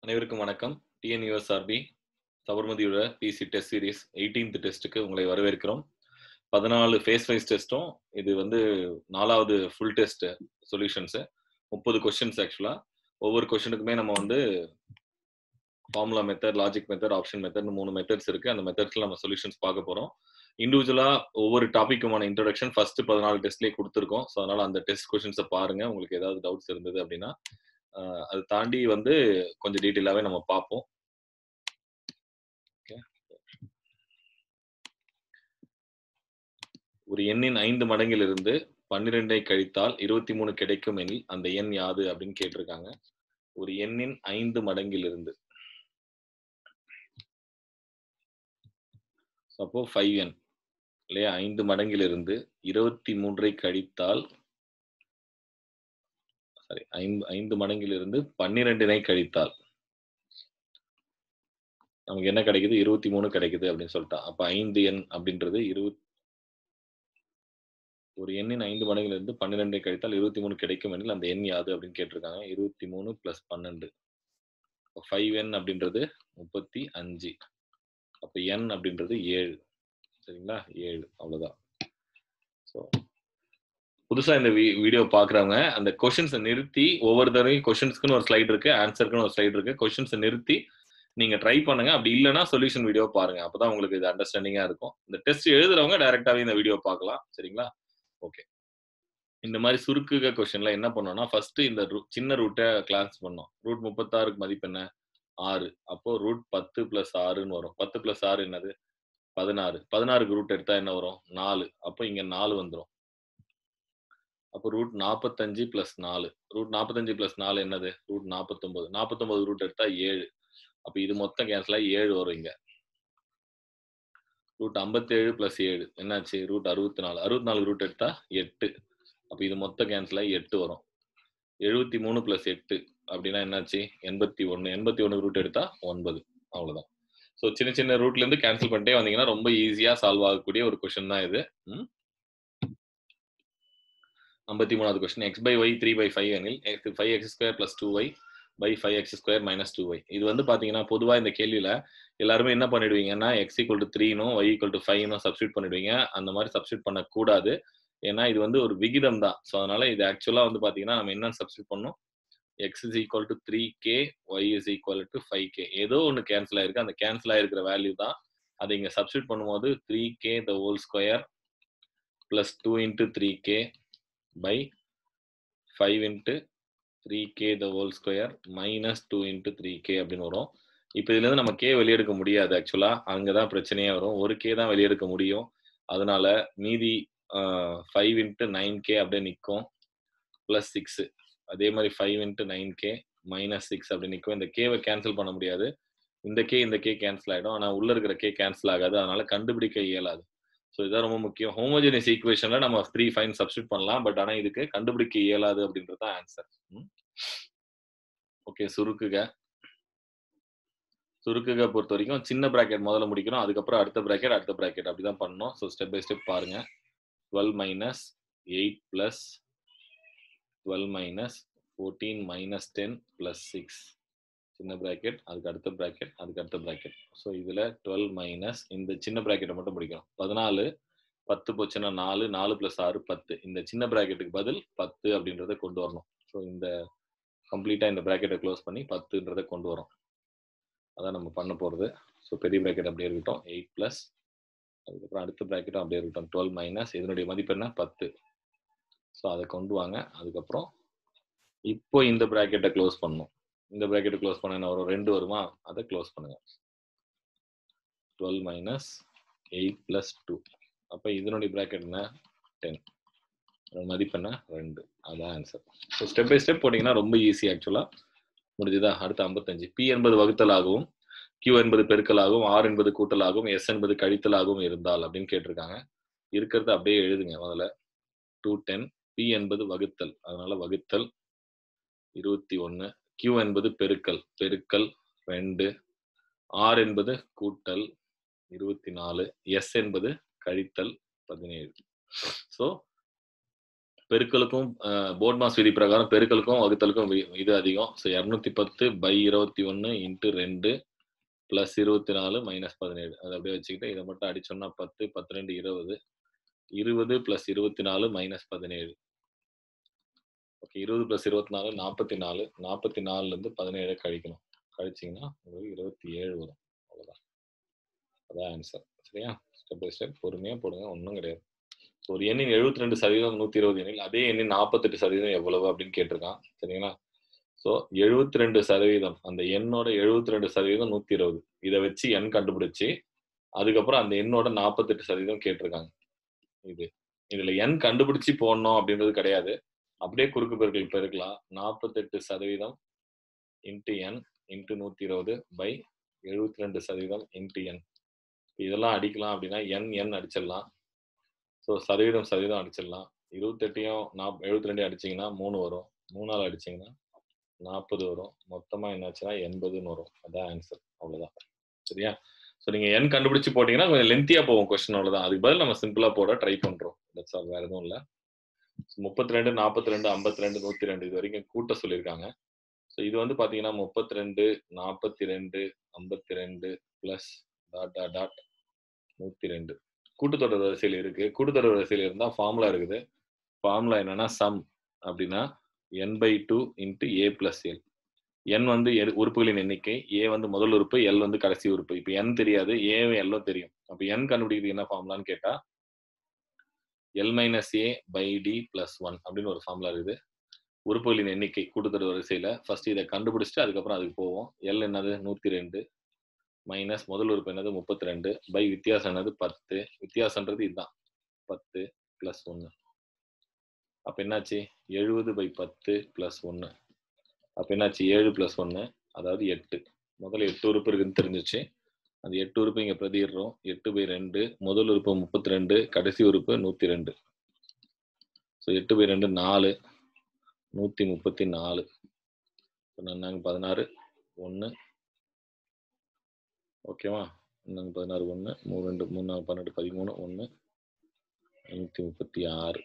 அனைவருக்கும் வணக்கம். டிஎன்யூஎஸ்ஆர்பி சபர்மதியோட பிசி டெஸ்ட் சீரிஸ் 18th டெஸ்ட்டுக்கு உங்களை வரவேற்கிறோம். 14 ஃபேஸ் வைஸ் டெஸ்ட்டும் இது வந்து 4வது ஃபுல் டெஸ்ட் சொல்யூஷன்ஸ். 30 கொஸ்டின்ஸ் ஆக்சுவலா. ஒவ்வொரு கொஸ்டினுக்குமே நம்ம வந்து formula method, logic method, option மெத்தட்னு 3 மெத்தட்ஸ் இருக்கு. அந்த மெத்தட்ஸ்ல நம்ம சொல்யூஷன்ஸ் பார்க்க போறோம். இண்டிவிஜுவலா ஒவ்வொரு டாபிக்குமான இன்ட்ரோடக்ஷன் ஃபர்ஸ்ட் 14 டெஸ்ட்லேயே கொடுத்துருக்கோம். ஸோ அதனால அந்த டெஸ்ட் கொஸ்டின்ஸை பாருங்க. உங்களுக்கு ஏதாவது டவுட்ஸ் இருந்தது அப்படின்னா அது தாண்டி வந்து கொஞ்சம் டீட்டெயிலாவே நம்ம பார்ப்போம். ஒரு எண்ணின் 5 மடங்கிலிருந்து 12 கழித்தால் 23 கிடைக்கும் எனில் அந்த எண் யாது அப்படின்னு கேட்டிருக்காங்க. ஒரு எண்ணின் 5 மடங்கிலிருந்து அப்போ 5n இல்லையா? 5 மடங்கிலிருந்து 23 கழித்தால் 5 மடங்கிலிருந்து 12 கழித்தால் நமக்கு என்ன கிடைக்குது? 23 கிடைக்குது அப்படின்னு சொல்லிட்டா. அப்ப 5n அப்படின்றது ஒரு எண்ணின் 5 மடங்கிலிருந்து 12 கழித்தால் 23 கிடைக்கும் எனில் அந்த எண் யாது அப்படின்னு கேட்டிருக்காங்க. 23 + 12 5n அப்படின்றது 35. அப்ப n அப்படின்றது 7. சரிங்களா? 7 அவ்வளவுதான். ஸோ புதுசா இந்த வீடியோ பாக்குறவங்க அந்த கொஸ்டின்ஸை நிறுத்தி ஒவ்வொரு தடவையும் கொஸ்டின்ஸ்க்குன்னு ஒரு ஸ்லைட் இருக்கு, ஆன்சருக்குன்னு ஒரு ஸ்லைட் இருக்கு. கொஸ்டின்ஸை நிறுத்தி நீங்க ட்ரை பண்ணுங்க. அப்படி இல்லைன்னா சொல்யூஷன் வீடியோ பாருங்க. அப்பதான் உங்களுக்கு இது அண்டர்ஸ்டாண்டிங்கா இருக்கும். இந்த டெஸ்ட் எழுதுறவங்க டைரக்டாவே இந்த வீடியோ பார்க்கலாம். சரிங்களா? ஓகே. இந்த மாதிரி சுருக்குக கொஸ்டின்ல என்ன பண்ணோம்னா ஃபர்ஸ்ட் இந்த சின்ன ரூட்டை கிளாஸ் பண்ணோம். ரூட் 36க்கு மதிப்பு என்ன? 6. அப்போ ரூட் 10 + 6ன்னு வரும். 10 + 6 என்னது? 16. 16க்கு ரூட் எடுத்தா என்ன வரும்? 4. அப்போ இங்க 4 வந்துரும். அப்போ ரூட் 45 + 4. ரூட் 45 + 4 என்னது? ரூட் 49. 49 ரூட் எடுத்தா 7. அப்போ இது மொத்தம் கேன்சல் ஆகி 7 வரும் இங்க. ரூட் 57 + 7 என்னாச்சு? ரூட் 64. 64 ரூட் எடுத்தா 8. அப்போ இது மொத்தம் கேன்சல் ஆகி 8 வரும். 73 + 8 அப்படின்னா என்னாச்சு? 81. 81 ரூட் எடுத்தா 9. அவ்வளவுதான். ஸோ சின்ன சின்ன ரூட்ல இருந்து கேன்சல் பண்ணிட்டே வந்தீங்கன்னா ரொம்ப ஈஸியா சால்வ் ஆகக்கூடிய ஒரு கொஸ்டின் தான் இது. 53வது கொஸ்டின். x/y 3/5 எனில் 5x² + 2y by 5x² - 2y. இது வந்து பாத்தீங்கன்னா பொதுவா இந்த கேள்வியில எல்லாருமே என்ன பண்ணிடுவீங்கன்னா x = 3னும் y = 5னும் சப்ஸ்டியூட் பண்ணிடுவீங்க. அந்த மாதிரி சப்ஸ்டியூட் பண்ணக்கூடாது. ஏன்னா இது வந்து ஒரு விகிதம் தான். ஸோ அதனால இது ஆக்சுவலா வந்து பாத்தீங்கன்னா நம்ம என்ன சப்ஸ்டியூட் பண்ணணும்? x = 3k, y = 5k. ஏதோ ஒன்று கேன்சல் ஆயிருக்கு. அந்த கேன்சல் ஆயிருக்கிற வேல்யூ தான் அதை இங்க சப்ஸ்டியூட் பண்ணும்போது 3k the whole square plus 2 into 3k by 5 into 3k the whole square minus 2 into 3k அப்படின்னு வரும். இப்போ இதுல இருந்து நம்ம k வெளியெடுக்க முடியாது. ஆக்சுவலா அங்கதான் பிரச்சனையே வரும். ஒரு k தான் வெளியெடுக்க முடியும். அதனால மீதி 5 into 9k அப்படியே நிற்கும். plus 6. அதே மாதிரி 5 into 9k minus 6 அப்படி நிற்கும். இந்த கேவை கேன்சல் பண்ண முடியாது. இந்த கே கேன்சல் ஆகிடும். ஆனால் உள்ள இருக்கிற கே கேன்சல் ஆகாது. அதனால கண்டுபிடிக்க இயலாது. ஸோ இதுதான் ரொம்ப முக்கியம். ஹோமோஜெனியஸ் ஈக்குவேஷன்ல நம்ம 3 ஃபைன் சப்ஸ்டியூட் பண்ணலாம். பட் ஆனால் இதுக்கு கண்டுபிடிக்க இயலாது அப்படின்றது தான் ஆன்சர். ஓகே. சுருக்குக பொறுத்த வரைக்கும் சின்ன பிராக்கெட் முதல்ல முடிக்கணும். அதுக்கப்புறம் அடுத்த பிராக்கெட் அப்படிதான் பண்ணணும். ஸோ ஸ்டெப் பை ஸ்டெப் பாருங்க. 12 - 8 + 12 - 14 - 10 + 6 சின்ன பிராக்கெட், அதுக்கு அடுத்த பிராக்கெட். ஸோ இதுல 12 - இந்த சின்ன பிராக்கெட்டை மட்டும் முடிக்கணும். 14 10 போச்சுன்னா 4 4 + 6 10. இந்த சின்ன பிராக்கெட்டுக்கு பதில் 10 அப்படின்றத கொண்டு வரணும். ஸோ இந்த கம்ப்ளீட்டா இந்த பிராக்கெட்டை க்ளோஸ் பண்ணி 10ன்றதை கொண்டு வரும். அதான் நம்ம பண்ண போறது. ஸோ பெரிய பிராக்கெட் அப்படியே இருக்கட்டும். 8 + அதுக்கப்புறம் அடுத்த பிராக்கெட்டும் அப்படியே இருக்கட்டும். 12 - இதனுடைய மதிப்பு என்ன? 10. ஸோ அதை கொண்டு வாங்க. அதுக்கப்புறம் இப்போ இந்த பிராக்கெட்டை க்ளோஸ் பண்ணணும். இந்த பிராக்கெட்டை க்ளோஸ் பண்ண என்ன வரும்? 2 வருமா? அதை க்ளோஸ் பண்ணுங்க. 12 - 8 + 2. அப்போ இதனுடைய பிராக்கெட் என்ன? 10. மதிப்பு என்ன? 2. அதான் answer. So step by step போட்டீங்கன்னா ரொம்ப ஈஸி. ஆக்சுவலா முடிஞ்சுதா? அடுத்து 55. P என்பது வகுத்தலாகவும், Q என்பது பெருக்கலாகவும், R என்பது கூட்டலாகவும், S என்பது கழித்தலாகவும் இருந்தால் அப்படின்னு கேட்டிருக்காங்க. இருக்கிறத அப்படியே எழுதுங்க. முதல்ல 210. P என்பது வகுத்தல், அதனால வகுத்தல் 21. Q என்பது பெருக்கல் 2. R என்பது கூட்டல் 24. S என்பது கழித்தல் 17. ஸோ பெருக்கலுக்கும் போர்ட் மாஸ் விதி பிரகாரம் பெருக்கலுக்கும் வகுத்தலுக்கும் இது அதிகம். So 210/21 into 2 + 24 - 17. அதை அப்படியே வச்சுக்கிட்டு இதை மட்டும் அடிச்சோம்னா 10, 12, 20. 20 + 24 - 17. ஓகே, 20 + 24 44. 44லேருந்து 17 கழிக்கணும். கழிச்சிங்கன்னா உங்களுக்கு 27 வரும். அவ்வளோதான், அதான் ஆன்சர். சரியா? ஸ்டெப் பை ஸ்டெப் பொறுமையாக போடுங்க, ஒன்றும் கிடையாது. ஒரு எண்ணின் 72% 120 எண்ணில் அதே எண்ணின் 48% எவ்வளவு அப்படின்னு கேட்டிருக்கான். சரிங்களா? ஸோ 72%, அந்த எண்ணோட 72% 120. இதை வச்சு எண் கண்டுபிடிச்சு அதுக்கப்புறம் அந்த எண்ணோட 48% கேட்டிருக்காங்க. இதுல எண் கண்டுபிடிச்சு போடணும் அப்படின்றது கிடையாது. அப்படியே குறுக்கு பெருக்கல் பெருக்கலாம். 48% into n into 120/72% into n. இதெல்லாம் அடிக்கலாம் அப்படின்னா என் அடிச்சிடலாம். ஸோ சதவீதம் அடிச்சிடலாம். 28யும் 72 அடிச்சிங்கன்னா 3 வரும். 3ஆல் அடிச்சிங்கன்னா 40 வரும். மொத்தமாக என்னாச்சுன்னா 80ன்னு வரும். அதான் ஆன்சர். அவ்வளோதான். சரியா? ஸோ நீங்கள் என் கண்டுபிடிச்சு போட்டிங்கன்னா கொஞ்சம் லென்த்தியாக போகும் கொஸ்டின். அவ்வளோதான். அதுக்கு பதில் நம்ம சிம்பிளாக போட ட்ரை பண்ணுறோம். தட்ஸ் ஆல், வேறு எதுவும் இல்லை. 32, 42, 52, 102 இது வரைக்கும் கூட்ட சொல்லியிருக்காங்க. ஸோ இது வந்து பார்த்தீங்கன்னா 32, 42, 52 ப்ளஸ் டாட் 102 கூட்டுத்தொடர் வரிசையில் இருக்கு. கூட்டுத்தொடர் வரிசையில் இருந்தால் ஃபார்முலா இருக்குது. ஃபார்முலா என்னன்னா சம் அப்படின்னா n/2 into a + l. n வந்து உறுப்புகளின் எண்ணிக்கை, a வந்து முதல் உறுப்பு, l வந்து கடைசி உறுப்பு. இப்போ n தெரியாது, a l தெரியும். அப்போ n கண்டுபிடிக்கிறது என்ன ஃபார்முலான்னு கேட்டா l - a/d + 1 அப்படின்னு ஒரு ஃபார்முலா இருக்குது. உறுப்புகளின் எண்ணிக்கை கூட்டுத்தொடர் வரிசையில் ஃபர்ஸ்ட் இதை கண்டுபிடிச்சிட்டு அதுக்கப்புறம் அதுக்கு போவோம். l என்னது 102 மைனஸ் முதல் உறுப்பு என்னது 32 பை வித்தியாசம் என்னது 10. வித்தியாசம்ன்றது இதுதான் 10 + 1. அப்போ என்னாச்சு 70/10 + 1. அப்போ என்னாச்சு 7 + 1 அதாவது 8. முதல்ல 8 உறுப்பு இருக்குன்னு தெரிஞ்சிச்சு. அந்த 8 உறுப்பு இங்கே பிரதிடுறோம். 8/2 முதல் உறுப்பு 32, கடைசி உறுப்பு 102. ஸோ 8/2 4, 134. நாங்கள் 16 1. ஓகேவா? நாங்கள் 16 1 3 2 3 4 12 13 1 136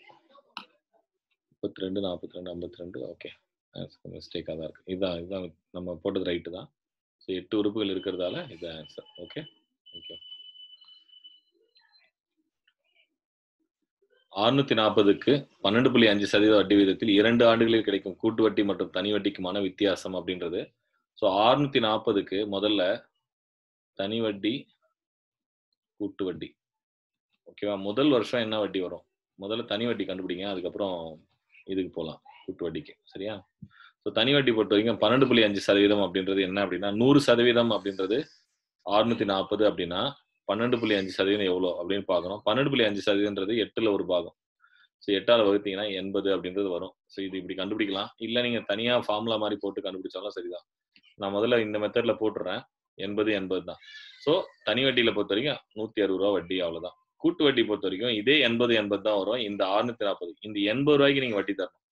32 42 52. ஓகே, மிஸ்டேக்காக தான் இருக்குது. இதுதான் நம்ம போட்டது ரைட்டு தான். ஸோ 8 உறுப்புகள் இருக்கிறதால இது ஆன்சர். Okay, thank you. 640க்கு 12.5% வட்டி விகிதத்தில் 2 ஆண்டுகளில் கிடைக்கும் கூட்டு வட்டி மற்றும் தனி வட்டிக்குமான வித்தியாசம் அப்படின்றது. ஸோ 640க்கு முதல்ல தனி வட்டி கூட்டு வட்டி. ஓகேவா? முதல் வருஷம் என்ன வட்டி வரும்? முதல்ல தனி வட்டி கண்டுபிடிங்க, அதுக்கப்புறம் இதுக்கு போகலாம் கூட்டு வட்டிக்கு. சரியா? ஸோ தனி வட்டி பொறுத்த வரைக்கும் 12.5% அப்படின்றது என்ன அப்படின்னா 100% அப்படின்றது 640 அப்படின்னா 12.5% எவ்வளோ அப்படின்னு பார்க்கணும். 12.5%ன்றது 8ல் ஒரு பாகம். ஸோ 8ஆல் வகுத்தீங்கன்னா 80 அப்படின்றது வரும். ஸோ இது இப்படி கண்டுபிடிக்கலாம். இல்லை நீங்கள் தனியாக ஃபார்முலா மாதிரி போட்டு கண்டுபிடிச்சாலும் சரிதான். நான் முதல்ல இந்த மெத்தடில் போட்டுறேன். 80 தான். ஸோ தனி வட்டியில் பொறுத்த வரைக்கும் 160 ரூபா வட்டி, அவ்வளோதான். கூட்டு வட்டி பொறுத்த வரைக்கும் இதே 80 தான் வரும். இந்த 640 இந்த 80 ரூபாய்க்கு நீங்கள் வட்டி தரணும்.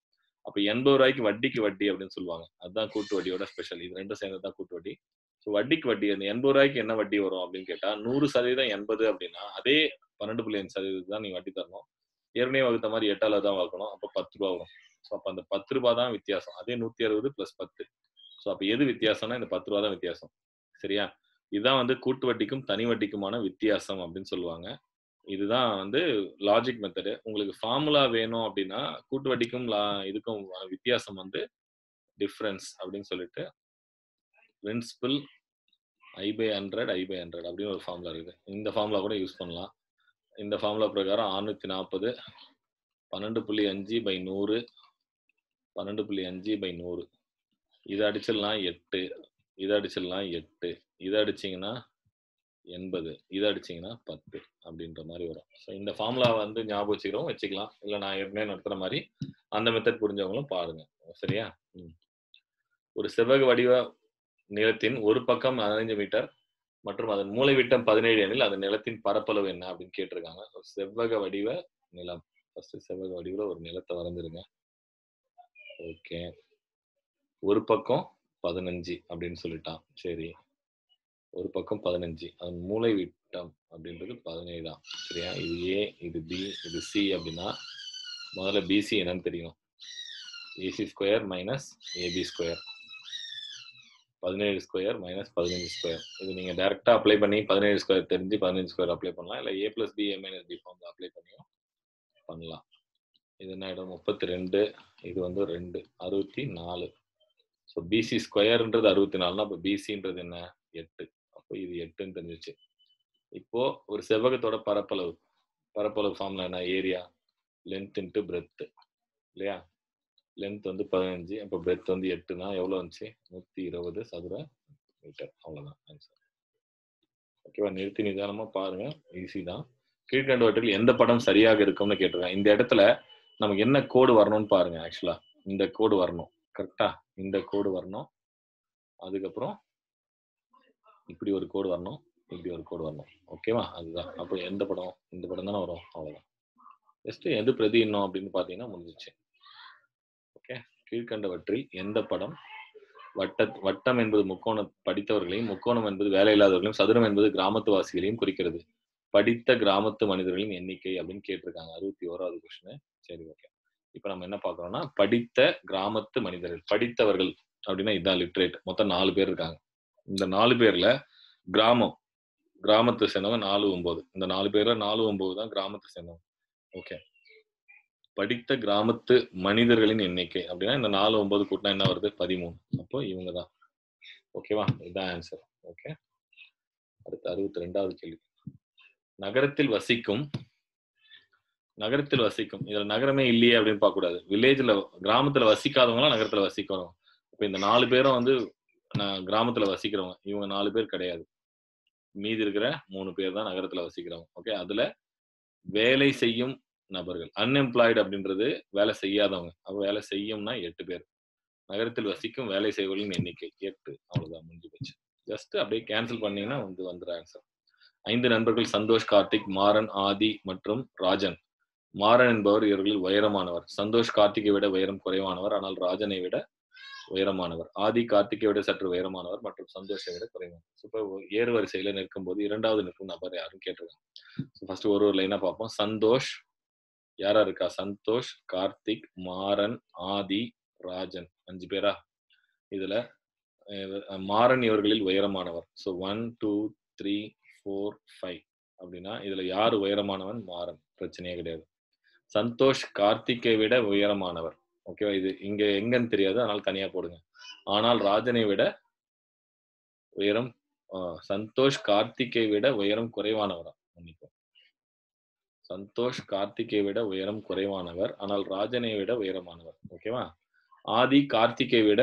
அப்போ 80 ரூபாய்க்கு வட்டிக்கு வட்டி அப்படின்னு சொல்லுவாங்க. அதுதான் கூட்டு வட்டியோட ஸ்பெஷல். இது ரெண்டும் சேர்ந்தது தான் கூட்டு வட்டி. ஸோ வட்டிக்கு வட்டி அந்த 80 ரூபாய்க்கு என்ன வட்டி வரும் அப்படின்னு கேட்டால் 100% 80 அப்படின்னா அதே 12.5% தான் நீங்கள் வட்டி தரணும். ஏற்கனவே வகுத்த மாதிரி 8ஆல் தான் வகுக்கணும். அப்போ 10 ரூபா வரும். ஸோ அப்போ அந்த 10 ரூபா தான் வித்தியாசம். அதே 160 + 10. ஸோ அப்போ எது வித்தியாசம்னா இந்த 10 ரூபா தான் வித்தியாசம். சரியா? இதுதான் வந்து கூட்டு வட்டிக்கும் தனி வட்டிக்குமான வித்தியாசம் அப்படின்னு சொல்லுவாங்க. இதுதான் வந்து லாஜிக் மெத்தடு. உங்களுக்கு ஃபார்முலா வேணும் அப்படின்னா கூட்டு வட்டிக்கும் இதுக்கும் வித்தியாசம் வந்து டிஃபரன்ஸ் அப்படின்னு சொல்லிட்டு பிரின்சிபல் I/100 I/100 அப்படின்னு ஒரு ஃபார்முலா இருக்குது. இந்த ஃபார்முலா கூட யூஸ் பண்ணலாம். இந்த ஃபார்முலா பிரகாரம் 640 12.5/100 12.5/100 இதை அடிச்சிடலாம் 8, இதை அடிச்சிடலாம் 8, இதை அடிச்சிங்கன்னா 80, இதை அடிச்சிங்கன்னா 10 அப்படின்ற மாதிரி வரும். ஸோ இந்த ஃபார்முலா வந்து ஞாபகம் வச்சுக்கிறோம், வச்சுக்கலாம். இல்லை நான் ஏற்கனவே நடத்துகிற மாதிரி அந்த மெத்தட் புரிஞ்சவங்களும் பாருங்க. சரியா? ஒரு செவ்வக வடிவ நிலத்தின் ஒரு பக்கம் 15 மீட்டர் மற்றும் அதன் மூலை விட்டம் 17 எனில் அதன் நிலத்தின் பரப்பளவு என்ன அப்படின்னு கேட்டிருக்காங்க. செவ்வக வடிவ நிலம். ஃபர்ஸ்ட் செவ்வக வடிவில் ஒரு நிலத்தை வரைஞ்சிருங்க. ஓகே, ஒரு பக்கம் 15 அப்படின்னு சொல்லிட்டான். சரி, ஒரு பக்கம் 15, அதன் மூலை விட்டம் அப்படின்றது 17 தான். சரியா? இது A, இது B, இது C அப்படின்னா முதல்ல பிசி என்னன்னு தெரியணும். AC square minus AB square 17 square minus 15 square. இது நீங்க டைரக்டா அப்ளை பண்ணி 17 ஸ்கொயர் தெரிஞ்சு 15 ஸ்கொயர் அப்ளை பண்ணலாம். இல்லை ஏ plus B A minus B form apply பண்ணியும் பண்ணலாம். இது என்ன ஆகிடும் 32, இது வந்து 2 64. ஸோ பிசி ஸ்கொயர்ன்றது 64னா அப்போ பிசின்றது என்ன 8. அப்போ இது 8ன்னு தெரிஞ்சிச்சு. இப்போ ஒரு செவ்வகத்தோட பரப்பளவு ஃபார்ம்ல என்ன ஏரியா லென்த் இன்ட்டு பிரெத் இல்லையா. லென்த் வந்து 15, அப்போ பிரெத் வந்து 8னா எவ்வளோ வந்துச்சு 120 சதுர மீட்டர். அவ்வளோதான் ஆன்சர். ஓகேவா, நிறுத்தி நிதானமாக பாருங்க, ஈஸி தான். கீழ்கண்டவற்றில் எந்த படம் சரியாக இருக்கும்னு கேட்டிருக்காங்க. இந்த இடத்துல நமக்கு என்ன கோடு வரணும்னு பாருங்க. ஆக்சுவலா இந்த கோடு வரணும் கரெக்டா, இந்த கோடு வரணும். அதுக்கப்புறம் இப்படி ஒரு கோடு வரணும், இப்படி ஒரு கோடு வரணும். ஓகேவா, அதுதான். அப்போ எந்த படம், இந்த படம் தானே வரும். அவ்வளோதான். ஜஸ்ட் எது பிரதியிடணும் அப்படின்னு பார்த்தீங்கன்னா முடிஞ்சிச்சு. ஓகே, கீழ்கண்டவற்றில் எந்த படம் வட்டம் என்பது முக்கோணம் படித்தவர்களையும், முக்கோணம் என்பது வேலை இல்லாதவர்களையும், சதுரம் என்பது கிராமத்து வாசிகளையும் குறிக்கிறது. படித்த கிராமத்து மனிதர்களின் எண்ணிக்கை அப்படின்னு கேட்டிருக்காங்க. 61வது கொஸ்டின். சரி, ஓகே. இப்போ நம்ம என்ன பார்க்கறோம்னா படித்த கிராமத்து மனிதர்கள். படித்தவர்கள் அப்படின்னா இதான் லிட்ரேட். மொத்தம் 4 பேர் இருக்காங்க. இந்த 4 பேர்ல கிராமத்தை சேர்ந்தவங்க 4, 9. இந்த 4 பேர்ல 4, 9 தான் கிராமத்தை சேர்ந்தவங்க. ஓகே, படித்த கிராமத்து மனிதர்களின் எண்ணிக்கை அப்படின்னா இந்த 4, 9 கூட்டினா என்ன வருது 13. அப்போ இவங்க தான். ஓகேவா, இதுதான் ஆன்சர். ஓகே, அடுத்து 62வது கேள்வி. நகரத்தில் வசிக்கும் இதுல நகரமே இல்லையே அப்படின்னு பார்க்க கூடாது. வில்லேஜ்ல கிராமத்துல வசிக்காதவங்களாம் நகரத்துல வசிக்கிறோம். இப்ப இந்த 4 பேரும் வந்து கிராமத்துல வசிக்கிறவங்க. இவங்க 4 பேர் கிடையாது. மீதி இருக்கிற 3 பேர் தான் நகரத்துல வசிக்கிறவங்க. ஓகே, அதுல வேலை செய்யும் நபர்கள் அன்எம்ப்ளாய்டு அப்படின்றது வேலை செய்யாதவங்க. அப்ப வேலை செய்யும்னா 8 பேர். நகரத்தில் வசிக்கும் வேலை செய்வர்களின் எண்ணிக்கை 8. அவ்வளவுதான், முடிஞ்சு போச்சு. ஜஸ்ட் அப்படியே கேன்சல் பண்ணீங்கன்னா வந்துற ஆன்சர். 5 நண்பர்கள் சந்தோஷ், கார்த்திக், மாறன், ஆதி மற்றும் ராஜன். மாறன் என்பவர் இவர்களில் உயரமானவர். சந்தோஷ் கார்த்திகை விட உயரம் குறைவானவர், ஆனால் ராஜனை விட உயரமானவர். ஆதி கார்த்திகை விட சற்று உயரமானவர் மற்றும் சந்தோஷை விட குறைவானவர். இப்போ ஏறு வரிசையில நிற்கும் போது 2வது நிற்கும் நபர் யாருன்னு கேட்டிருக்காங்க. ஃபர்ஸ்ட் ஒரு லைனா பார்ப்போம். சந்தோஷ் யாரா இருக்கா, சந்தோஷ், கார்த்திக், மாறன், ஆதி, ராஜன். 5 பேரா. இதுல மாறன் இவர்களில் உயரமானவர். ஸோ 1 2 3 4 5 அப்படின்னா இதுல யார் உயரமானவன், மாறன். பிரச்சனையே கிடையாது. சந்தோஷ் கார்த்திகை விட உயரமானவர். ஓகேவா, இது இங்க எங்கன்னு தெரியாது, அதனால தனியா போடுங்க. ஆனால் ராஜனை விட உயரம் சந்தோஷ் கார்த்திகை விட உயரம் குறைவானவரா. சந்தோஷ் கார்த்திகை விட உயரம் குறைவானவர், ஆனால் ராஜனை விட உயரமானவர். ஓகேவா. ஆதி கார்த்திகை விட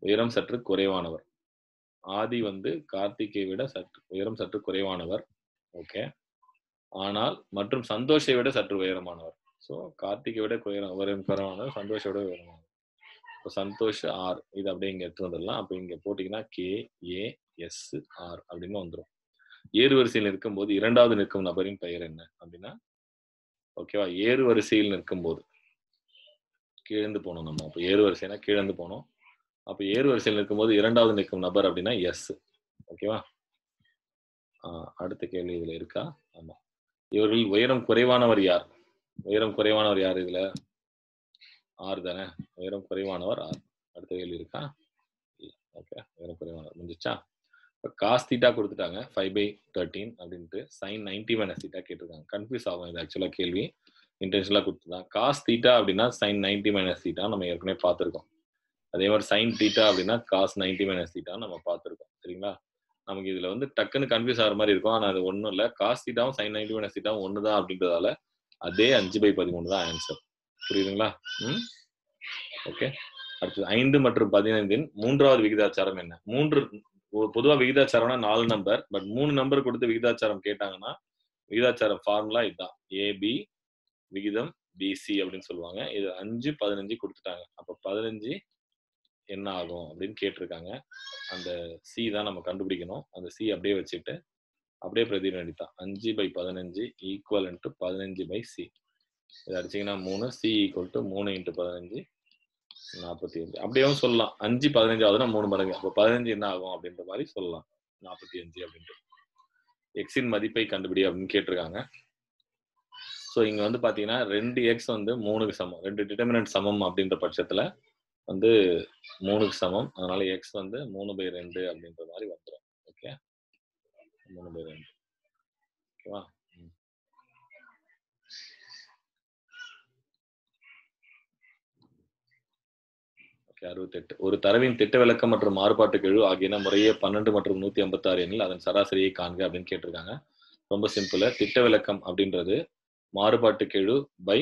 உயரம் சற்று குறைவானவர். ஆதி வந்து கார்த்திகை விட உயரம் சற்று குறைவானவர். ஓகே, ஆனால் மற்றும் சந்தோஷை விட சற்று உயரமானவர். ஸோ கார்த்திகை விட உயரம் குறைவானவர், சந்தோஷை விட உயரமானவர். இப்போ சந்தோஷ் ஆர், இது அப்படியே இங்க எடுத்து வந்துடலாம். அப்போ இங்க போட்டீங்கன்னா KASR அப்படின்னு வந்துடும். ஏறு வரிசையில் நிற்கும் போது 2வது நிற்கும் நபரின் பெயர் என்ன அப்படின்னா, ஓகேவா, ஏறு வரிசையில் நிற்கும் போது கீழந்து போனோம் நம்ம. அப்போ ஏறு வரிசைனா கீழந்து போனோம். அப்போ ஏறு வரிசையில் நிற்கும் போது 2வது நிற்கும் நபர் அப்படின்னா எஸ். ஓகேவா. அடுத்த கேள்வி இதுல இருக்கா? ஆமா. இவர்கள் உயரம் குறைவானவர் யார்? உயரம் குறைவானவர் யார்? இதுல ஆர் தானே. உயரம் குறைவானவர் ஆர். அடுத்த கேள்வி இருக்கா? ஓகே, உயரம் குறைவானவர். முடிஞ்சிச்சா? இப்போ காஸ் தீட்டா கொடுத்துட்டாங்க 5/13 அப்படின்ட்டு. சைன் 90 மைனஸ் தீட்டா கேட்டிருக்காங்க. கன்ஃபியூஸ் ஆகும் இது ஆக்சுவலாக கேள்வி. இன்டென்ஷனலாக கொடுத்துதான். காஸ் தீட்டா அப்படின்னா சைன் 90 மைனஸ் தீட்டா நம்ம ஏற்கனவே பார்த்துருக்கோம். அதே மாதிரி சைன் தீட்டா அப்படின்னா காஸ் 90 மைனஸ் தீட்டா நம்ம பார்த்துருக்கோம். சரிங்களா. நமக்கு இதுல வந்து டக்குன்னு கன்ஃபியூஸ் ஆகிற மாதிரி இருக்கும். ஆனால் அது ஒன்றும் இல்லை. காஸ் தீட்டாவும் சைன் 90 மைனஸ் தீட்டாவும் ஒன்று தான் அப்படின்றதால அதே 5/13 தான் ஆன்சர். புரியுதுங்களா? ஓகே. அடுத்தது 5 மற்றும் 15இன் 3வது விகிதாச்சாரம் என்ன? பொதுவா விகிதாச்சாரம்னா 4 நம்பர். பட் 3 நம்பர் கொடுத்து விகிதாச்சாரம் கேட்டாங்கன்னா விகிதாச்சாரம் ஃபார்முலா இதுதான். AB விகிதம் BC அப்படின்னு சொல்லுவாங்க. இது 5 15 கொடுத்துட்டாங்க. அப்போ 15 என்ன ஆகும் அப்படின்னு கேட்டிருக்காங்க. அந்த C தான் நம்ம கண்டுபிடிக்கணும். அந்த C அப்படியே வச்சுட்டு அப்படியே பிரதிநிதித்தான். 5/15 ஈக்குவல் 15/C. இதை அடிச்சிங்கன்னா 3. C = 3 × 15 45. அப்படியும் சொல்லலாம். 5 15ஆவதுன்னா 3 மடங்கு. அப்போ 15 என்ன ஆகும் அப்படின்ற மாதிரி சொல்லலாம். 45 அப்படின்ட்டு. எக்ஸின் மதிப்பை கண்டுபிடி அப்படின்னு கேட்டிருக்காங்க. ஸோ இங்க வந்து பாத்தீங்கன்னா 2x வந்து 3க்கு சமம். 2 டிட்டர்மினன்ட் சமம் அப்படின்ற பட்சத்துல வந்து 3க்கு சமம். அதனால x வந்து 3/2 அப்படின்ற மாதிரி வந்துடும். ஓகே, 3/2. ஓகேவா? ஓகே, 68. ஒரு தரவின் திட்ட விலக்கம் மற்றும் மாறுபாட்டு கெழு ஆகியன முறையே 12 மற்றும் 156 எனில் அதன் சராசரியை காண்க அப்படின்னு கேட்டிருக்காங்க. ரொம்ப சிம்பிள். திட்ட விலக்கம் அப்படின்றது மாறுபாட்டு கெழு பை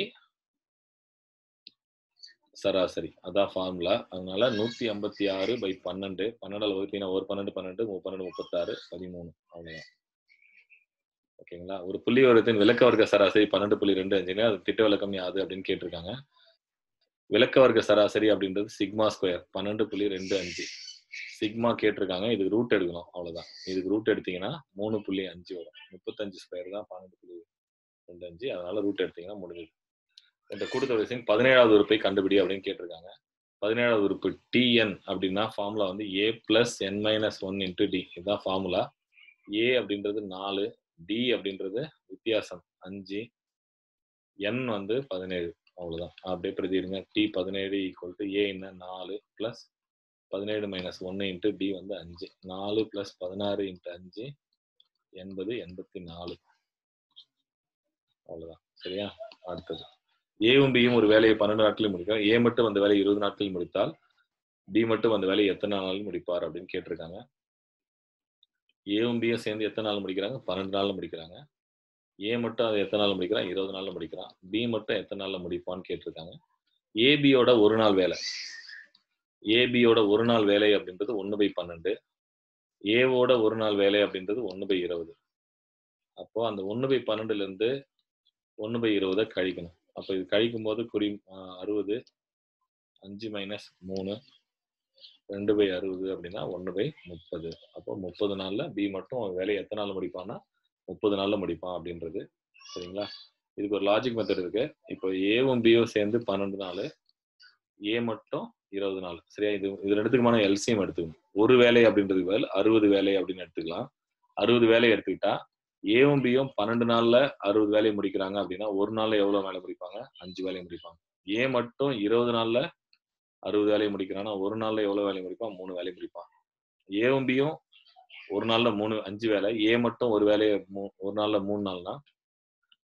சராசரி, அதான் ஃபார்முலா. அதனால 156/12, 12 வகுத்தீங்கன்னா ஒரு 12 12 12 36 13. அவ்வளவுதான். ஓகேங்களா? ஒரு புள்ளி விவரத்தின் விலக்க வர்க்க சராசரி 12.25, அது திட்ட விலக்கம் யாது அப்படின்னு கேட்டிருக்காங்க. விலக்க வர்க்க சராசரி அப்படின்றது சிக்மா ஸ்கொயர் 12.25. சிக்மா கேட்டிருக்காங்க, இதுக்கு ரூட் எடுக்கணும், அவ்வளவுதான். இதுக்கு ரூட் எடுத்தீங்கன்னா 3.5 வரும். 35 ஸ்கொயர் தான் 12.25, அதனால ரூட் எடுத்தீங்கன்னா முடிஞ்சது. இந்த கூட்டுத்தொகை 17வது உறுப்பை கண்டுபிடி அப்படின்னு கேட்டிருக்காங்க. 17வது உறுப்பு tn அப்படின்னா ஃபார்முலா வந்து a plus n minus 1 into d. இதுதான் ஃபார்முலா. a அப்படின்றது 4, d அப்படின்றது வித்தியாசம் 5, n வந்து 17. அவ்வளவுதான். அப்படியே பிரதிடுங்க. t17 ஈக்குவல் டு a என்ன 4 பிளஸ் 17 மைனஸ் 1 இன்ட்டு d வந்து 5. 4 பிளஸ் 16 இன்ட்டு 5 84. அவ்வளவுதான். சரியா? அடுத்தது ஏவும் பியும் ஒரு வேலையை 12 நாட்களில் முடிக்கும். ஏ மட்டும் அந்த வேலையை 20 நாட்களில் முடித்தால் டி மட்டும் அந்த வேலையை எத்தனை நாளில் முடிப்பார் அப்படின்னு கேட்டிருக்காங்க. ஏவும் பியும் சேர்ந்து எத்தனை நாள் முடிக்கிறாங்க? 12 நாள்ல முடிக்கிறாங்க. ஏ மட்டும் அதை எத்தனை நாள் முடிக்கிறான்? 20 நாள்ல முடிக்கிறான். பி மட்டும் எத்தனை நாள்ல முடிப்பான்னு கேட்டிருக்காங்க. ஏபியோட ஒரு நாள் வேலை, ஏபியோட ஒரு நாள் வேலை அப்படின்றது 1/12. ஏவோட ஒரு நாள் வேலை அப்படின்றது 1/20. அப்போ அந்த 1/12ல இருந்து 1/20 கழிக்கணும். அப்போ இது கழிக்கும் போது 60, 5 மைனஸ் 3, 2/60 அப்படின்னா 1/30. அப்போ 30 நாள்ல பி மட்டும் வேலையை எத்தனை நாள்ல முடிப்பான்னா 30 நாள்ல முடிப்பான் அப்படின்றது. சரிங்களா? இதுக்கு ஒரு லாஜிக் மெத்தட் இருக்கு. இப்போ ஏவும் பியும் சேர்ந்து 12 நாள், ஏ மட்டும் 20 நாள். சரியா? இது ரெண்டுத்துக்குமான எல்சிஎம் எடுத்துக்கணும். ஒரு வேலை அப்படின்றதுக்கு பதில் 60 வேலை அப்படின்னு எடுத்துக்கலாம். 60 வேலை எடுத்துக்கிட்டா ஏவும் பியும் 12 நாள்ல 60 வேலையை முடிக்கிறாங்க அப்படின்னா ஒரு நாள்ல எவ்வளவு வேலை முடிப்பாங்க? 5 வேலையை முடிப்பாங்க. ஏ மட்டும் 20 நாள்ல 60 வேலையை முடிக்கிறான்னா ஒரு நாள்ல எவ்வளவு வேலையை முடிப்பான்? 3 வேலையை முடிப்பான். ஏவும் பியும் ஒரு நாள்ல 5 வேலை, ஏ மட்டும் ஒரு வேலையை ஒரு நாள்ல 3 நாள்னா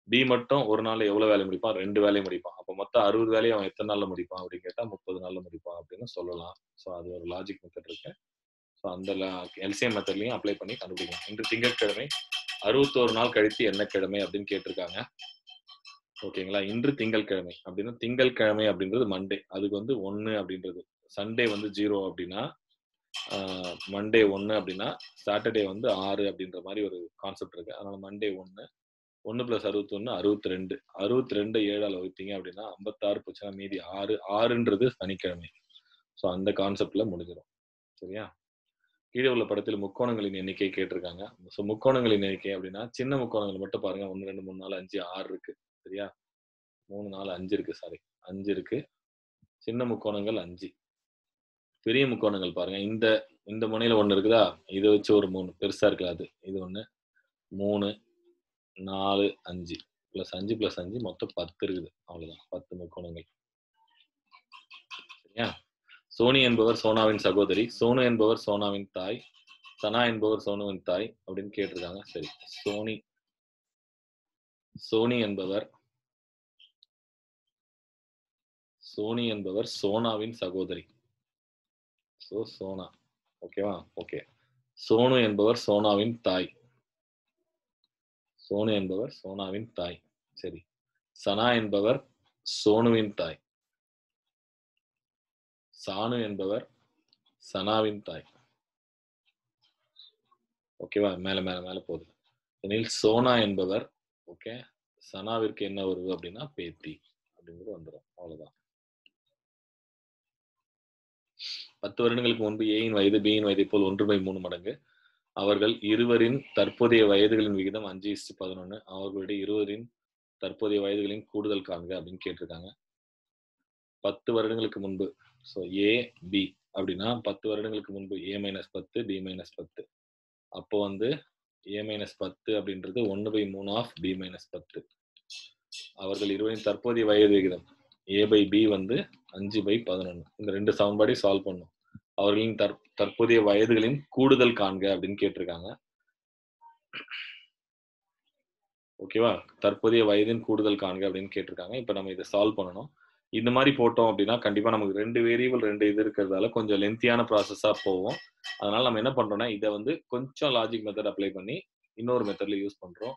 பி மட்டும் ஒரு நாள்ல எவ்வளவு வேலை முடிப்பான்? 2 வேலையை முடிப்பான். அப்ப மொத்தம் 60 வேலையை அவன் எத்தனை நாள்ல முடிப்பான் அப்படின்னு கேட்டா 30 நாள்ல முடிப்பான் அப்படின்னு சொல்லலாம். ஸோ அது ஒரு லாஜிக் மெத்தட் இருக்கு. ஸோ அந்த எல்சிஎம் மெத்தட்லையும் அப்ளை பண்ணி கண்டுபிடிக்கலாம். இன்று திங்கட்கிழமை 61 நாள் கழித்து என்ன கிழமை அப்படின்னு கேட்டிருக்காங்க. ஓகேங்களா? இன்று திங்கட்கிழமை அப்படின்னா திங்கட்கிழமை அப்படின்றது மண்டே, அதுக்கு வந்து 1 அப்படின்றது. சண்டே வந்து 0 அப்படின்னா மண்டே 1 அப்படின்னா சாட்டர்டே வந்து 6 அப்படின்ற மாதிரி ஒரு கான்செப்ட் இருக்கு. அதனால மண்டே 1, 1 பிளஸ் 61 62. 62 7ஆல வகுத்தீங்க அப்படின்னா 56 போச்சுன்னா மீதி 6. 6ன்றது சனிக்கிழமை. ஸோ அந்த கான்செப்ட்ல முடிஞ்சிடும். சரியா? கீழே உள்ள படத்தில் முக்கோணங்களின் எண்ணிக்கை கேட்டிருக்காங்க. ஸோ முக்கோணங்களின் எண்ணிக்கை அப்படின்னா சின்ன முக்கோணங்கள் மட்டும் பாருங்க. 1 2 3 4 5 6 இருக்கு. சரியா? 3 4 5 இருக்கு. சாரி, 5 இருக்கு. சின்ன முக்கோணங்கள் 5. பெரிய முக்கோணங்கள் பாருங்க. இந்த முனையில 1 இருக்குதா? இதை வச்சு ஒரு 3 பெருசா இருக்குல்ல, அது இது 1 3 4 5 பிளஸ் 5 பிளஸ் 5 மொத்தம் 10 இருக்குது. அவ்வளவுதான், 10 முக்கோணங்கள். சரியா? சோனி என்பவர் சோனாவின் சகோதரி, சோனு என்பவர் சோனாவின் தாய், சனா என்பவர் சோனுவின் தாய் அப்படின்னு கேட்டிருக்காங்க. சரி, சோனி என்பவர் சோனாவின் சகோதரி. சோ சோனா. ஓகேவா? ஓகே. சோனு என்பவர் சோனாவின் தாய். சோனு என்பவர் சோனாவின் தாய். சரி. சனா என்பவர் சோனுவின் தாய். சானு என்பவர் சனாவின் தாய். ஓகேவா? மேல மேல மேல போகுது. எனில் சோனா என்பவர், ஓகே, சனாவிற்கு என்ன வருது அப்படின்னா பேத்தி அப்படிங்கிறது வந்துடும். அவ்வளவுதான். 10 வருடங்களுக்கு முன்பு ஏயின் வயது பியின் வயதை போல் 1/3 மடங்கு. அவர்கள் இருவரின் தற்போதைய வயதுகளின் விகிதம் 5:11. அவர்களுடைய இருவரின் தற்போதைய வயதுகளின் கூடுதல் காண்க அப்படின்னு கேட்டிருக்காங்க. 10 வருடங்களுக்கு முன்பு. ஸோ ஏ பி அப்படின்னா 10 வருடங்களுக்கு முன்பு A-10 B-10. அப்போ வந்து A-10 அப்படின்றது 1/3 ஆஃப் B-10. அவர்கள் இருவரின் தற்போதைய வயது விகிதம் A/B வந்து 5/11. இந்த 2 சமன்பாடையும் சால்வ் பண்ணும். அவர்களின் தற்போதைய வயதுகளின் கூடுதல் காண்க அப்படின்னு கேட்டிருக்காங்க. ஓகேவா? தற்போதைய வயதின் கூடுதல் காண்க அப்படின்னு கேட்டிருக்காங்க. இப்ப நம்ம இதை சால்வ் பண்ணணும். இந்த மாதிரி போட்டோம் அப்படின்னா கண்டிப்பா நமக்கு 2 வேரியபிள் 2 இது இருக்கிறதால கொஞ்சம் லென்த்தியான ப்ராசஸா போகும். அதனால நம்ம என்ன பண்றோம்னா இதை வந்து கொஞ்சம் லாஜிக் மெத்தட் அப்ளை பண்ணி இன்னொரு மெத்தட்ல யூஸ் பண்றோம்.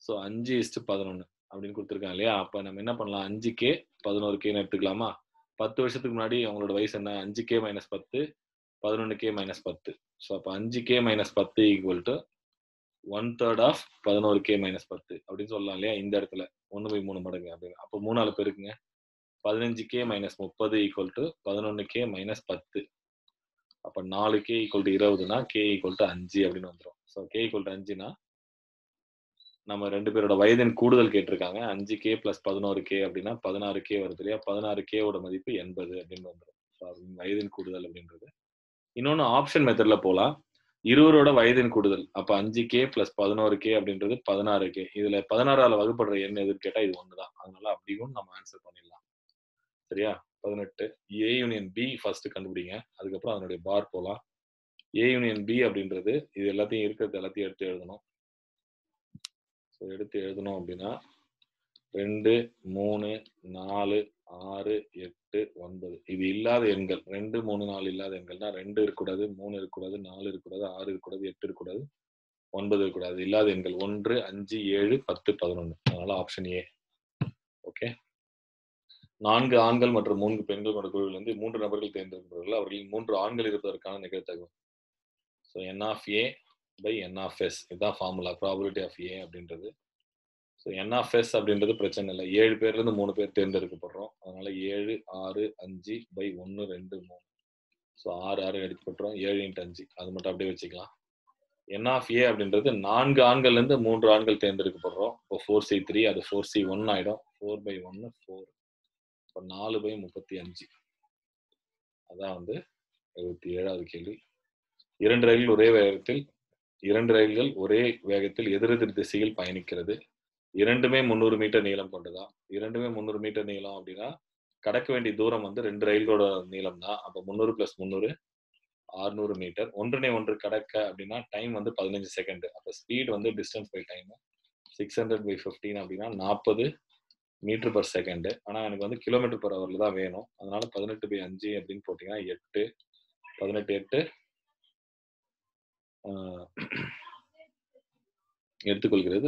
ஸோ 5:11 அப்படின்னு கொடுத்துருக்காங்க இல்லையா? அப்ப நம்ம என்ன பண்ணலாம்? 5K 11Kன்னு எடுத்துக்கலாமா? 10 வருஷத்துக்கு முன்னாடி அவங்களோட வயசு என்ன? 5K - 10 11K - 10. ஸோ அப்ப 5K - 10 equal to 1/3 of 11K - 10 அப்படின்னு சொல்லலாம் இல்லையா? இந்த இடத்துல 1/3 மடங்கு அப்படின்னு. அப்போ 3ஆல பெருக்குங்க. 15K - 30 equal to 11K - 10. அப்ப 4K ஈக்குவல் டு 20னா K ஈக்குவல் டு 5 அப்படின்னு வந்துடும். ஸோ K ஈக்குவல் டு 5னா நம்ம 2 பேரோட வயதின் கூடுதல் கேட்டிருக்காங்க. 5K + 11K அப்படின்னா 16K வருது இல்லையா? 16K ஓட மதிப்பு 80 அப்படின்னு வந்துடும். ஸோ வயதின் கூடுதல் அப்படின்றது. இன்னொன்னு ஆப்ஷன் மெத்தட்ல போலாம். இருவரோட வயதின் கூடுதல். அப்ப 5K + 11K அப்படின்றது 16K. இதுல 16ஆல வகுப்படுற எண் எதுன்னு கேட்டா இது 1 தான். அதனால அப்படியும் நம்ம ஆன்சர் பண்ணிடலாம். சரியா? 18. A யூனியன் B ஃபர்ஸ்ட் கண்டுபிடிங்க. அதுக்கப்புறம் அதனுடைய பார் போலாம். A யூனியன் B அப்படின்றது இது எல்லாத்தையும் இருக்கிறது எல்லாத்தையும் எடுத்து எழுதணும். ஸோ எடுத்து எழுதணும் அப்படின்னா 2, 3, 4, 6, 8, 9 இது இல்லாத எண்கள். 2, 3, 4 இல்லாத எண்கள்னா 2 இருக்கக்கூடாது, 3 இருக்கக்கூடாது, 4 இருக்கக்கூடாது, 6 இருக்கக்கூடாது, 8 இருக்கக்கூடாது, 9 இருக்கக்கூடாது. இல்லாத எண்கள் 1, 5, 7, 10, 11. அதனால ஆப்ஷன் ஏ. ஓகே. 4 ஆண்கள் மற்றும் 3 பெண்கள் கொண்ட குழுவிலிருந்து 3 நபர்கள் தேர்ந்தெடுக்கப்படுவார்கள். அவர்களில் 3 ஆண்கள் இருப்பதற்கான நிகழ்தகவு. So N of A by N of S இதுதான் ஃபார்முலா ப்ராபபிலிட்டி ஆஃப் A அப்படின்றது. ஸோ N of S அப்படின்றது பிரச்சனை இல்லை. 7 பேர்ல இருந்து 3 பேர் தேர்ந்தெடுக்கப்படுறோம். அதனால 7, 6, 5 by 1, 2, 3. ஸோ 6, 6 எடுத்துப்பட்டுரும். 7 × 5 அது மட்டும் அப்படியே வச்சுக்கலாம். N of A அப்படின்றது 4 ஆண்கள்ல இருந்து 3 ஆண்கள் தேர்ந்தெடுக்கப்படுறோம். இப்போ 4C3 அது 4C1 ஆயிடும். 4/1 4. இப்போ 4/35. அதான் வந்து 77வது கேள்வி. 2 ரயில்கள் ஒரே வேகத்தில் எதிரெதிர் திசையில் பயணிக்கிறது. இரண்டுமே 300 மீட்டர் நீளம் கொண்டதா? இரண்டுமே 300 மீட்டர் நீளம் அப்படின்னா கடக்க வேண்டிய தூரம் வந்து 2 ரயில்களோட நீளம் தான். அப்ப 300 + 300 600 மீட்டர். ஒன்றினை ஒன்று கடக்க அப்படின்னா டைம் வந்து 15 செகண்ட். அப்ப ஸ்பீட் வந்து டிஸ்டன்ஸ் பை டைம் 600/15 அப்படின்னா 40 மீட்டர் பர் செகண்ட். ஆனா எனக்கு வந்து கிலோமீட்டர் பர் ஹவர்ல தான் வேணும். அதனால 18/5 அப்படின்னு போட்டீங்கன்னா 8 18 8 எடுத்துக்கொள்கிறது.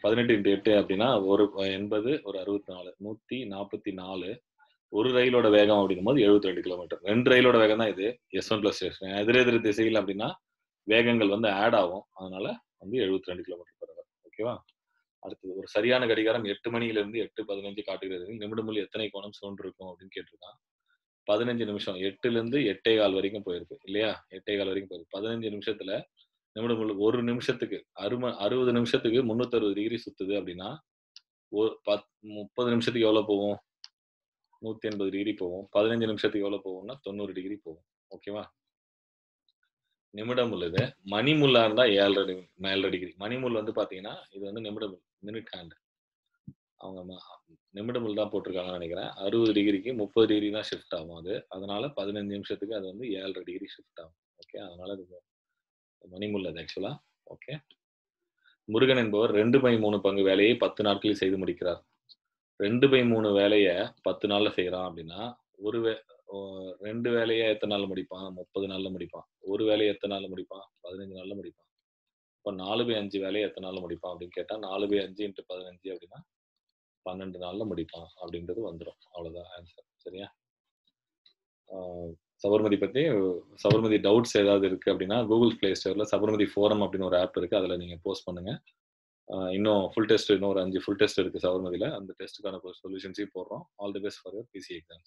18 × 8 அப்படின்னா ஒரு 80 ஒரு 64 144. ஒரு ரயிலோட வேகம் அப்படிங்கும்போது 72 கிலோமீட்டர். 2 ரயிலோட வேகம் தான் இது. S1 + S2 எதிரெதிர் திசையில் அப்படின்னா வேகங்கள் வந்து ஆட் ஆகும். அதனால வந்து 72 கிலோமீட்டர் பர் ஹவர். ஓகேவா? அடுத்தது ஒரு சரியான கடிகாரம் 8 மணியிலிருந்து 8:15 காட்டுகிறது. நிமிடமுள் எத்தனை கோணம் சுழன்றிருக்கும் அப்படின்னு கேட்டிருக்கான். 15 நிமிஷம் 8லிருந்து 8:15 வரைக்கும் போயிருக்கு இல்லையா? 8:15 வரைக்கும் போயிருக்கு. 15 நிமிஷத்துல நிமிடமுள் ஒரு நிமிஷத்துக்கு 60 நிமிஷத்துக்கு 360 டிகிரி சுத்துது அப்படின்னா 30 நிமிஷத்துக்கு எவ்வளவு போகும்? 180 டிகிரி போகும். 15 நிமிஷத்துக்கு எவ்வளவு போகும்னா 90 டிகிரி போகும். ஓகேவா? நிமிடம் உள்ளது. மணிமுள்ளா இருந்தா 7.5 டிகிரி. மணிமுள் வந்து பாத்தீங்கன்னா இது வந்து நிமிடம் மினிட் ஹேண்ட். அவங்க நிமிடமுள் தான் போட்டிருக்காங்கன்னு நினைக்கிறேன். 60 டிகிரிக்கு 30 டிகிரி தான் ஷிஃப்ட் ஆகும் அது. அதனால 15 நிமிஷத்துக்கு அது வந்து 7.5 டிகிரி ஷிஃப்ட் ஆகும். ஓகே. அதனால இது மணிமுள் அது ஆக்சுவலா. ஓகே. முருகன் என்பவர் 2/3 பங்கு வேலையை 10 நாட்களில் செய்து முடிக்கிறார். 2/3 வேலையை 10 நாள்ல செய்யறான் அப்படின்னா 2 வேலையை எத்தனை நாள்ல முடிப்பான்? 30 நாள்ல முடிப்பான். ஒரு வேலையை எத்தனை நாள்ல முடிப்பான்? 15 நாள்ல முடிப்பான். இப்போ 4/5 வேலையை எத்தனை நாள்ல முடிப்பான் அப்படின்னு கேட்டா 4/5 × 15 அப்படின்னா 12 நாள்ல முடிப்பான் அப்படின்றது வந்துடும். அவ்வளவுதான் ஆன்சர். சரியா? சபர்மதி டவுட்ஸ் ஏதாவது இருக்கு அப்படின்னா கூகுள் பிளே ஸ்டோர்ல சபர்மதி ஃபோரம் அப்படின்னு ஒரு ஆப் இருக்கு. அதுல நீங்க போஸ்ட் பண்ணுங்க. இன்னும் ஃபுல் டெஸ்ட் இன்னும் ஒரு 5 ஃபுல் டெஸ்ட் இருக்கு சபர்மதியில. அந்த டெஸ்ட்டுக்கான சொல்யூஷன்ஸையும் போடுறோம். All the best for your PC exams.